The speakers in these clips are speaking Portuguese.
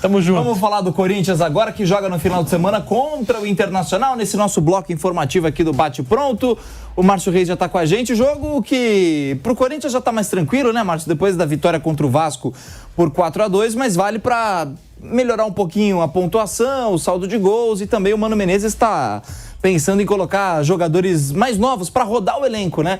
Tamo junto. Vamos falar do Corinthians agora, que joga no final de semana contra o Internacional, nesse nosso bloco informativo aqui do Bate Pronto. O Márcio Reis já tá com a gente. Jogo que pro Corinthians já tá mais tranquilo, né, Márcio? Depois da vitória contra o Vasco por 4-2, mas vale para melhorar um pouquinho a pontuação, o saldo de gols, e também o Mano Menezes está pensando em colocar jogadores mais novos para rodar o elenco, né?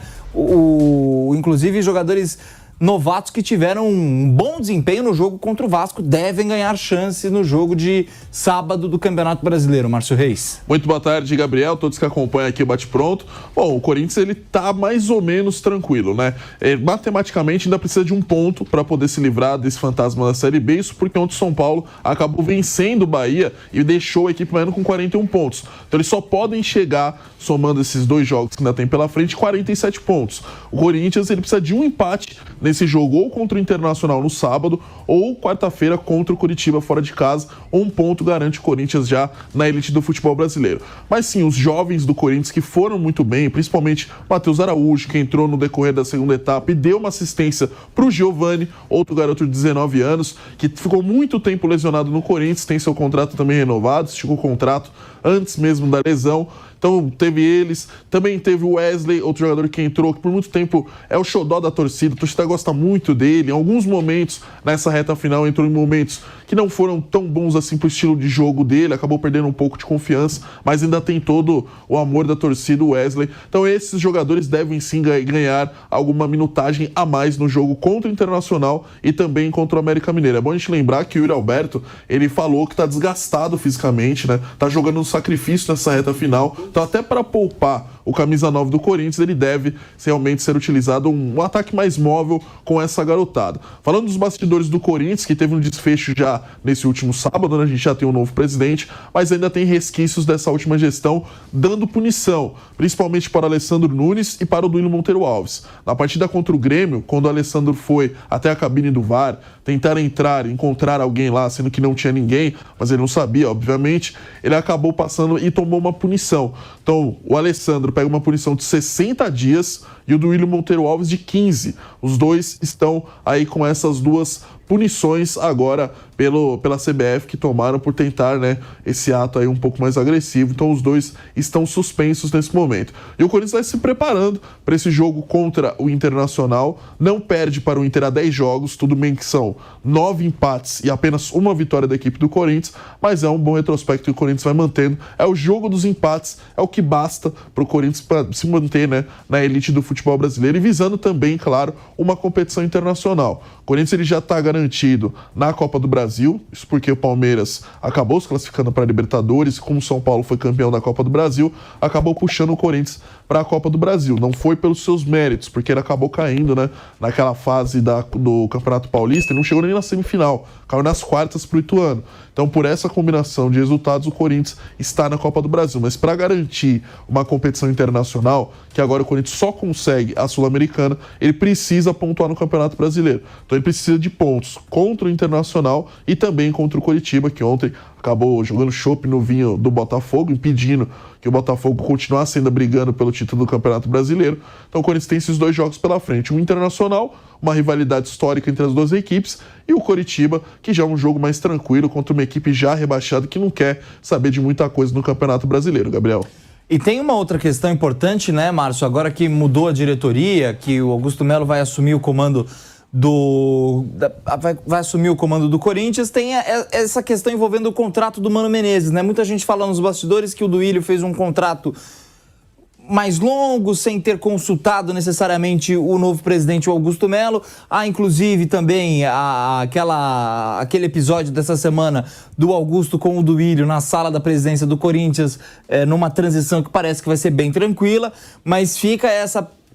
Inclusive jogadores novatos que tiveram um bom desempenho no jogo contra o Vasco devem ganhar chance no jogo de sábado do Campeonato Brasileiro. Márcio Reis. Muito boa tarde, Gabriel, todos que acompanham aqui o Bate Pronto. Bom, o Corinthians ele tá mais ou menos tranquilo, né? Matematicamente ainda precisa de um ponto para poder se livrar desse fantasma da Série B, isso porque ontem o São Paulo acabou vencendo o Bahia e deixou a equipe baiana com 41 pontos. Então eles só podem chegar, somando esses dois jogos que ainda tem pela frente, 47 pontos. O Corinthians ele precisa de um empate nesse jogo, ou contra o Internacional no sábado, ou quarta-feira contra o Curitiba fora de casa. Um ponto garante o Corinthians já na elite do futebol brasileiro. Mas sim, os jovens do Corinthians que foram muito bem, principalmente Matheus Araújo, que entrou no decorrer da segunda etapa e deu uma assistência pro Giovani, outro garoto de 19 anos, que ficou muito tempo lesionado no Corinthians, tem seu contrato também renovado, esticou o contrato antes mesmo da lesão. Então teve eles, também teve o Wesley, outro jogador que entrou, que por muito tempo é o xodó da torcida, a torcida gosta muito dele. Em alguns momentos, nessa reta final, entrou em momentos que não foram tão bons assim pro estilo de jogo dele, acabou perdendo um pouco de confiança, mas ainda tem todo o amor da torcida, o Wesley. Então esses jogadores devem sim ganhar alguma minutagem a mais no jogo contra o Internacional e também contra o América Mineiro. É bom a gente lembrar que o Yuri Alberto, ele falou que tá desgastado fisicamente, né? Tá jogando um sacrifício nessa reta final. Então, até para poupar o camisa 9 do Corinthians, ele deve realmente ser utilizado um ataque mais móvel com essa garotada. Falando dos bastidores do Corinthians, que teve um desfecho já nesse último sábado, né? A gente já tem um novo presidente, mas ainda tem resquícios dessa última gestão dando punição, principalmente para o Alessandro Nunes e para o Duílio Monteiro Alves. Na partida contra o Grêmio, quando o Alessandro foi até a cabine do VAR, tentar entrar, encontrar alguém lá, sendo que não tinha ninguém, mas ele não sabia, obviamente, ele acabou passando e tomou uma punição. Então, o Alessandro pega uma punição de 60 dias e o Duílio Monteiro Alves de 15. Os dois estão aí com essas duas punições agora pela CBF, que tomaram por tentar, né, esse ato aí um pouco mais agressivo. Então os dois estão suspensos nesse momento. E o Corinthians vai se preparando para esse jogo contra o Internacional. Não perde para o Inter há 10 jogos, tudo bem que são 9 empates e apenas uma vitória da equipe do Corinthians, mas é um bom retrospecto que o Corinthians vai mantendo. É o jogo dos empates, é o que basta para o Corinthians para se manter, né, na elite do futebol brasileiro e visando também, claro, uma competição internacional. O Corinthians ele já está garantido na Copa do Brasil, isso porque o Palmeiras acabou se classificando para a Libertadores, como o São Paulo foi campeão da Copa do Brasil, acabou puxando o Corinthians para a Copa do Brasil. Não foi pelos seus méritos, porque ele acabou caindo, né, naquela fase do Campeonato Paulista e não chegou nem na semifinal, caiu nas quartas para o Ituano. Então, por essa combinação de resultados, o Corinthians está na Copa do Brasil. Mas para garantir uma competição internacional, que agora o Corinthians só consegue a Sul-Americana, ele precisa pontuar no Campeonato Brasileiro. Então, ele precisa de pontos contra o Internacional e também contra o Coritiba, que ontem acabou jogando chopp no vinho do Botafogo, impedindo que o Botafogo continuasse ainda brigando pelo título do Campeonato Brasileiro. Então o Corinthians tem esses dois jogos pela frente. O Internacional, uma rivalidade histórica entre as duas equipes, e o Coritiba, que já é um jogo mais tranquilo contra uma equipe já rebaixada que não quer saber de muita coisa no Campeonato Brasileiro, Gabriel. E tem uma outra questão importante, né, Márcio? Agora que mudou a diretoria, que o Augusto Melo vai assumir o comando vai assumir o comando do Corinthians, tem essa questão envolvendo o contrato do Mano Menezes, né? Muita gente fala nos bastidores que o Duílio fez um contrato mais longo, sem ter consultado necessariamente o novo presidente, o Augusto Melo. Há, inclusive, também aquele episódio dessa semana do Augusto com o Duílio na sala da presidência do Corinthians, numa transição que parece que vai ser bem tranquila, mas fica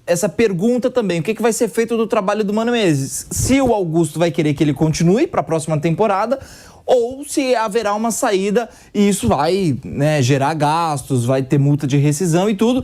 essa pergunta também, o que vai ser feito do trabalho do Mano Menezes? Se o Augusto vai querer que ele continue para a próxima temporada, ou se haverá uma saída e isso vai, né, gerar gastos, vai ter multa de rescisão e tudo.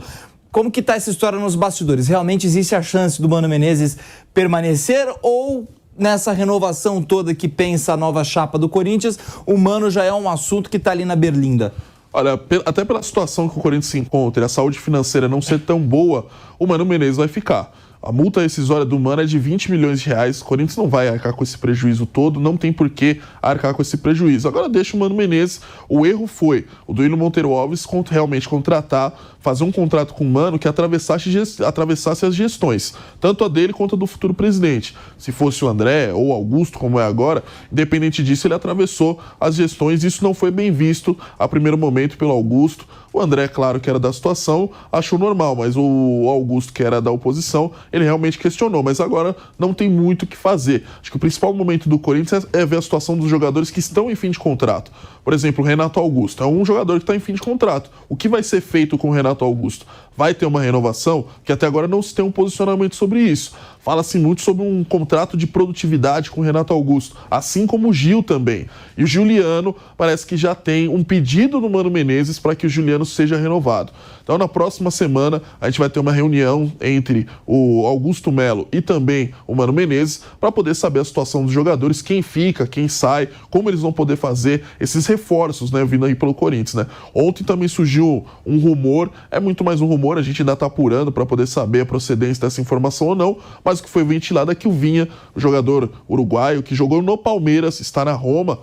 Como que está essa história nos bastidores? Realmente existe a chance do Mano Menezes permanecer ou nessa renovação toda que pensa a nova chapa do Corinthians, o Mano já é um assunto que está ali na berlinda? Olha, até pela situação que o Corinthians se encontra e a saúde financeira não ser tão boa, o Mano Menezes vai ficar. A multa rescisória do Mano é de 20 milhões de reais. O Corinthians não vai arcar com esse prejuízo todo, não tem por que arcar com esse prejuízo. Agora deixa o Mano Menezes. O erro foi o Duílio Monteiro Alves realmente contratar, fazer um contrato com o Mano que atravessasse as gestões, tanto a dele quanto a do futuro presidente. Se fosse o André ou o Augusto, como é agora, independente disso, ele atravessou as gestões. Isso não foi bem visto a primeiro momento pelo Augusto. O André, claro que era da situação, achou normal, mas o Augusto, que era da oposição, ele realmente questionou, mas agora não tem muito o que fazer. Acho que o principal momento do Corinthians é ver a situação dos jogadores que estão em fim de contrato. Por exemplo, o Renato Augusto é um jogador que está em fim de contrato. O que vai ser feito com o Renato Augusto? Vai ter uma renovação? Que até agora não se tem um posicionamento sobre isso. Fala-se muito sobre um contrato de produtividade com o Renato Augusto, assim como o Gil também. E o Juliano parece que já tem um pedido do Mano Menezes para que o Juliano seja renovado. Então, na próxima semana, a gente vai ter uma reunião entre o Augusto Melo e também o Mano Menezes para poder saber a situação dos jogadores, quem fica, quem sai, como eles vão poder fazer esses reforços, né, vindo aí pelo Corinthians, né? Ontem também surgiu um rumor, é muito mais um rumor, a gente ainda está apurando para poder saber a procedência dessa informação ou não, mas o que foi ventilado é que o Vinha, o jogador uruguaio que jogou no Palmeiras, está na Roma,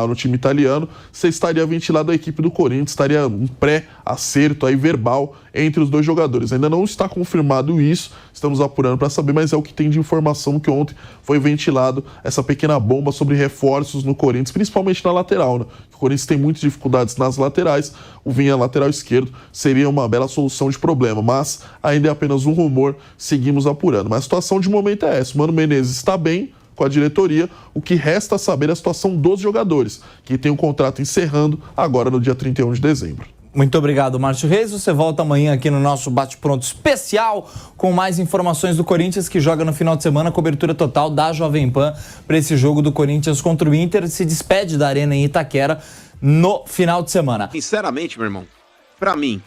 no time italiano, você estaria ventilado a equipe do Corinthians, estaria um pré-acerto aí verbal entre os dois jogadores. Ainda não está confirmado isso, estamos apurando para saber, mas é o que tem de informação que ontem foi ventilado essa pequena bomba sobre reforços no Corinthians, principalmente na lateral, né? O Corinthians tem muitas dificuldades nas laterais, o Vinha lateral esquerdo seria uma bela solução de problema, mas ainda é apenas um rumor, seguimos apurando. Mas a situação de momento é essa, o Mano Menezes está bem com a diretoria, o que resta saber é a situação dos jogadores, que tem um contrato encerrando agora no dia 31 de dezembro. Muito obrigado, Márcio Reis. Você volta amanhã aqui no nosso Bate-Pronto especial com mais informações do Corinthians, que joga no final de semana, cobertura total da Jovem Pan para esse jogo do Corinthians contra o Inter. Se despede da Arena em Itaquera no final de semana. Sinceramente, meu irmão, para mim,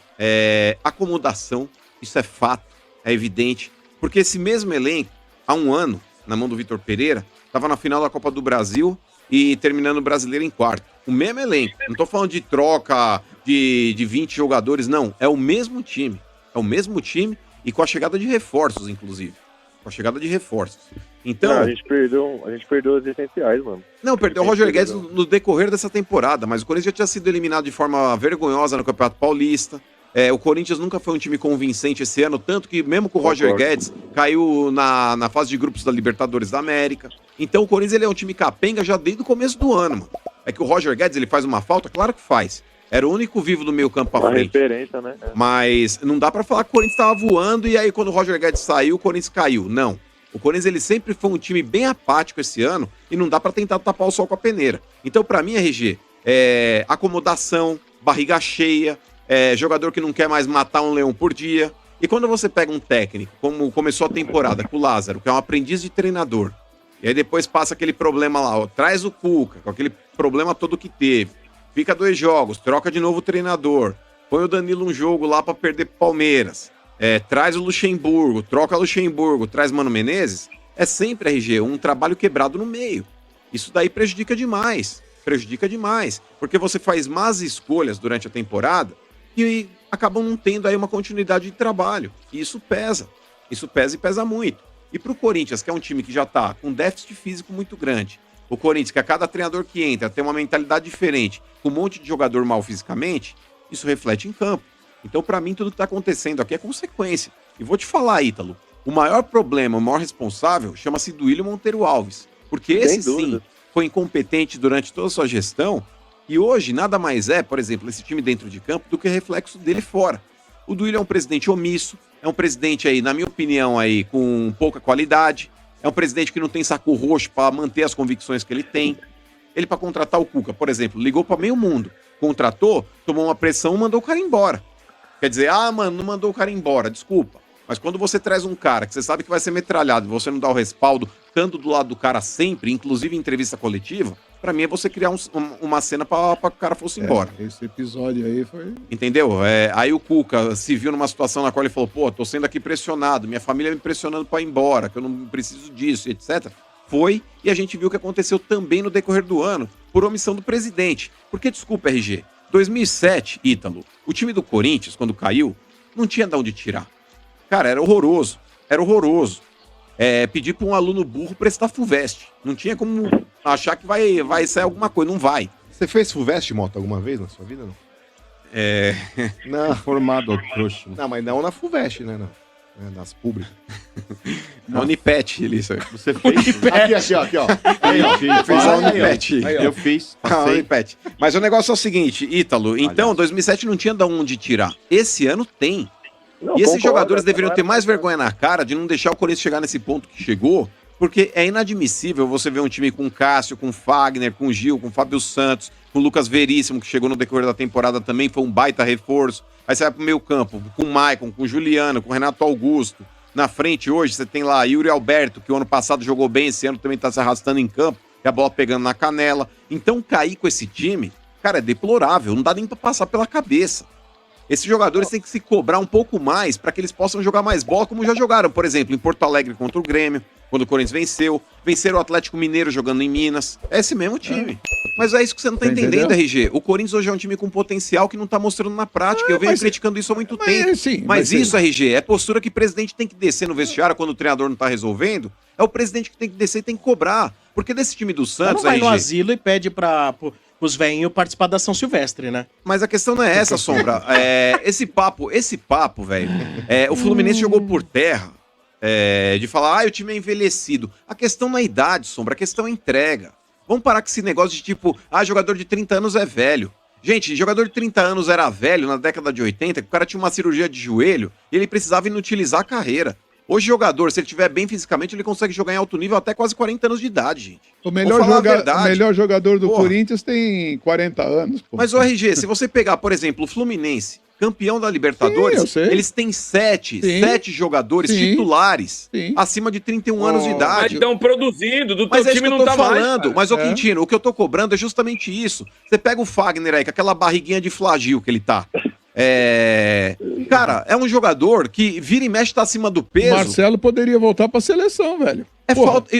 acomodação, isso é fato, é evidente, porque esse mesmo elenco, há um ano, na mão do Vitor Pereira, estava na final da Copa do Brasil e terminando o Brasileiro em quarto. O mesmo elenco. Não tô falando de troca de 20 jogadores, não. É o mesmo time. É o mesmo time e com a chegada de reforços, inclusive. Com a chegada de reforços. Então... a gente perdeu os essenciais, mano. Não, perdeu o Roger Guedes no decorrer dessa temporada, mas o Corinthians já tinha sido eliminado de forma vergonhosa no Campeonato Paulista. O Corinthians nunca foi um time convincente esse ano, tanto que mesmo com o Roger Guedes caiu na fase de grupos da Libertadores da América. Então o Corinthians ele é um time capenga já desde o começo do ano, mano. É que o Roger Guedes ele faz uma falta? Claro que faz. Era o único vivo do meio campo pra frente. Referência, né? Mas não dá pra falar que o Corinthians tava voando e aí quando o Roger Guedes saiu, o Corinthians caiu. Não. O Corinthians ele sempre foi um time bem apático esse ano e não dá pra tentar tapar o sol com a peneira. Então pra mim, RG, acomodação, barriga cheia, jogador que não quer mais matar um leão por dia. E quando você pega um técnico, como começou a temporada com o Lázaro, que é um aprendiz de treinador, e aí depois passa aquele problema lá, traz o Cuca, com aquele problema todo que teve, fica 2 jogos, troca de novo o treinador, põe o Danilo um jogo lá pra perder pro Palmeiras, traz o Luxemburgo, troca o Luxemburgo, traz Mano Menezes, é sempre, RG, um trabalho quebrado no meio. Isso daí prejudica demais, porque você faz más escolhas durante a temporada e acabam não tendo aí uma continuidade de trabalho. E isso pesa e pesa muito. E pro Corinthians, que é um time que já tá com déficit físico muito grande, o Corinthians, que a cada treinador que entra tem uma mentalidade diferente, com um monte de jogador mal fisicamente, isso reflete em campo. Então, pra mim, tudo que tá acontecendo aqui é consequência. E vou te falar, Ítalo, o maior problema, o maior responsável, chama-se Duílio Monteiro Alves. Porque esse, sim, foi incompetente durante toda a sua gestão. E hoje nada mais é, por exemplo, esse time dentro de campo do que reflexo dele fora. O Duílio é um presidente omisso, é um presidente aí, na minha opinião, aí, com pouca qualidade, é um presidente que não tem saco roxo para manter as convicções que ele tem. Ele, para contratar o Cuca, por exemplo, ligou para meio mundo, contratou, tomou uma pressão e mandou o cara embora. Quer dizer, mano, não mandou o cara embora, desculpa. Mas quando você traz um cara que você sabe que vai ser metralhado e você não dá o respaldo, tanto do lado do cara sempre, inclusive em entrevista coletiva, pra mim é você criar uma cena pra que o cara fosse embora. Esse episódio aí foi... Entendeu? Aí o Cuca se viu numa situação na qual ele falou, tô sendo aqui pressionado, minha família me pressionando pra ir embora, que eu não preciso disso, etc. Foi, e a gente viu o que aconteceu também no decorrer do ano, por omissão do presidente. Porque, desculpa, RG, 2007, Ítalo, o time do Corinthians, quando caiu, não tinha de onde tirar. Cara, era horroroso. era horroroso. Pedir para um aluno burro prestar FUVEST. Não tinha como achar que vai sair alguma coisa, não vai. Você fez FUVEST, Mota, alguma vez na sua vida, não? Não. Formado trouxa. Não, mas não na FUVEST, né? Não. Nas públicas. Na Unipet, Elisa. Você fez? Aqui, ó. Aí, ó. Fez a Unipet. Eu fiz. Ah, Passei. Unipet. Mas o negócio é o seguinte, Ítalo, então 2007 não tinha de onde tirar. Esse ano tem. Não, E esses concordo, jogadores né? deveriam ter mais vergonha na cara de não deixar o Corinthians chegar nesse ponto que chegou, porque é inadmissível você ver um time com Cássio, com Fagner, com Gil, com Fábio Santos, com Lucas Veríssimo, que chegou no decorrer da temporada também, foi um baita reforço. Aí você vai pro meio campo, com o Maicon, com o Juliano, com o Renato Augusto. Na frente hoje você tem lá Yuri Alberto, que o ano passado jogou bem, esse ano também tá se arrastando em campo, e a bola pegando na canela. Então cair com esse time, cara, é deplorável, não dá nem pra passar pela cabeça. Esses jogadores têm que se cobrar um pouco mais para que eles possam jogar mais bola, como já jogaram, por exemplo, em Porto Alegre contra o Grêmio, quando o Corinthians venceu, venceram o Atlético Mineiro jogando em Minas. É esse mesmo time. Mas é isso que você não tá entendendo, RG. O Corinthians hoje é um time com potencial que não tá mostrando na prática. Eu venho criticando isso há muito tempo. Mas isso, RG, é postura que o presidente tem que descer no vestiário quando o treinador não tá resolvendo. É o presidente que tem que descer e tem que cobrar. Porque desse time do Santos, não vai RG... no asilo e pede os velhinhos participar da São Silvestre, né? Mas a questão não é essa, Sombra. Esse papo, velho. O Fluminense jogou por terra de falar, o time é envelhecido. A questão não é a idade, Sombra, a questão é a entrega. Vamos parar com esse negócio de tipo, jogador de 30 anos é velho. Gente, jogador de 30 anos era velho na década de 80, que o cara tinha uma cirurgia de joelho e ele precisava inutilizar a carreira. Hoje, jogador, se ele estiver bem fisicamente, ele consegue jogar em alto nível até quase 40 anos de idade, gente. O melhor jogador do Corinthians tem 40 anos. Pô. Mas o RG, se você pegar, por exemplo, o Fluminense, campeão da Libertadores, eles têm sete jogadores titulares acima de 31 anos de idade. Mas estão produzindo, do Mas teu é isso time que eu não tô tá falando. mais. Mas, Quintino, o que eu tô cobrando é justamente isso. Você pega o Fagner aí, com aquela barriguinha de flagil que ele tá. Cara, é um jogador que vira e mexe, tá acima do peso. Marcelo poderia voltar pra seleção, velho.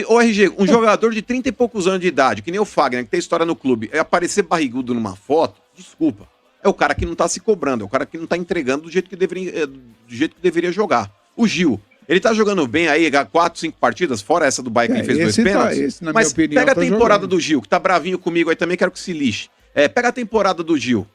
O RG, um jogador de 30 e poucos anos de idade, que nem o Fagner, que tem história no clube, aparecer barrigudo numa foto, desculpa. É o cara que não tá se cobrando, é o cara que não tá entregando do jeito que deveria jogar. O Gil, ele tá jogando bem aí, 4, 5 partidas, fora essa do Bahia que ele fez 2 pênaltis. Mas pega a temporada do Gil, que tá bravinho comigo aí também, quero que se lixe. Pega a temporada do Gil.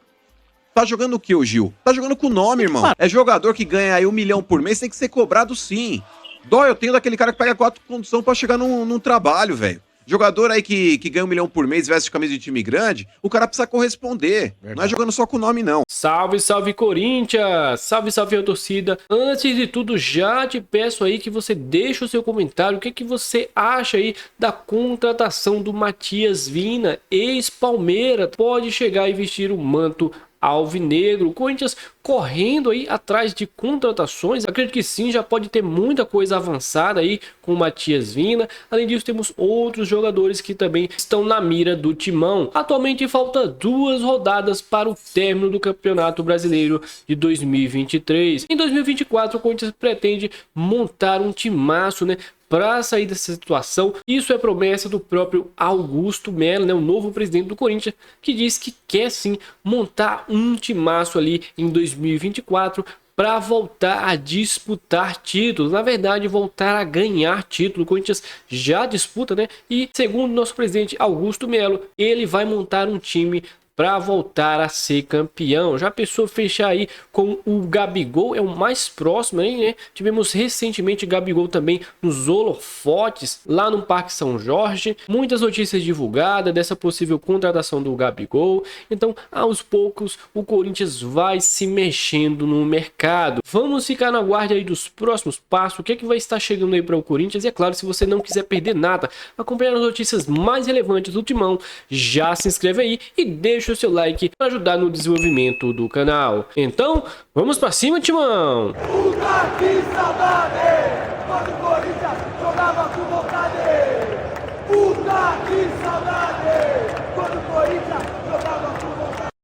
Tá jogando o que, o Gil? Tá jogando com o nome, irmão. É jogador que ganha aí 1 milhão por mês, tem que ser cobrado sim. Dó eu tenho daquele cara que pega 4 condições pra chegar num trabalho, velho. Jogador aí que ganha 1 milhão por mês, veste camisa de time grande, o cara precisa corresponder. Verdade. Não é jogando só com o nome, não. Salve, salve, Corinthians! Salve, salve, a torcida! Antes de tudo, já te peço aí que você deixe o seu comentário. O que você acha aí da contratação do Matias Vina, ex-Palmeira? Pode chegar e vestir o manto alvinegro. O Corinthians correndo aí atrás de contratações. Acredito que sim, já pode ter muita coisa avançada aí com o Matias Vina. Além disso, temos outros jogadores que também estão na mira do timão. Atualmente falta 2 rodadas para o término do Campeonato Brasileiro de 2023. Em 2024, o Corinthians pretende montar um timaço, né, para sair dessa situação. Isso é promessa do próprio Augusto Melo, né, o novo presidente do Corinthians, que diz que quer sim montar um timaço ali em 2024 para voltar a disputar títulos, na verdade voltar a ganhar título. O Corinthians já disputa, né? E segundo nosso presidente Augusto Melo, ele vai montar um time para voltar a ser campeão. Já pensou fechar aí com o Gabigol? É o mais próximo aí, né? Tivemos recentemente Gabigol também nos holofotes lá no Parque São Jorge. Muitas notícias divulgadas dessa possível contratação do Gabigol. Então, aos poucos, o Corinthians vai se mexendo no mercado. Vamos ficar na guarda aí dos próximos passos. O que é que vai estar chegando aí para o Corinthians? E é claro, se você não quiser perder nada, acompanhar as notícias mais relevantes do Timão, já se inscreve aí e deixa o seu like para ajudar no desenvolvimento do canal. Então, vamos para cima, Timão! Puta que saudade!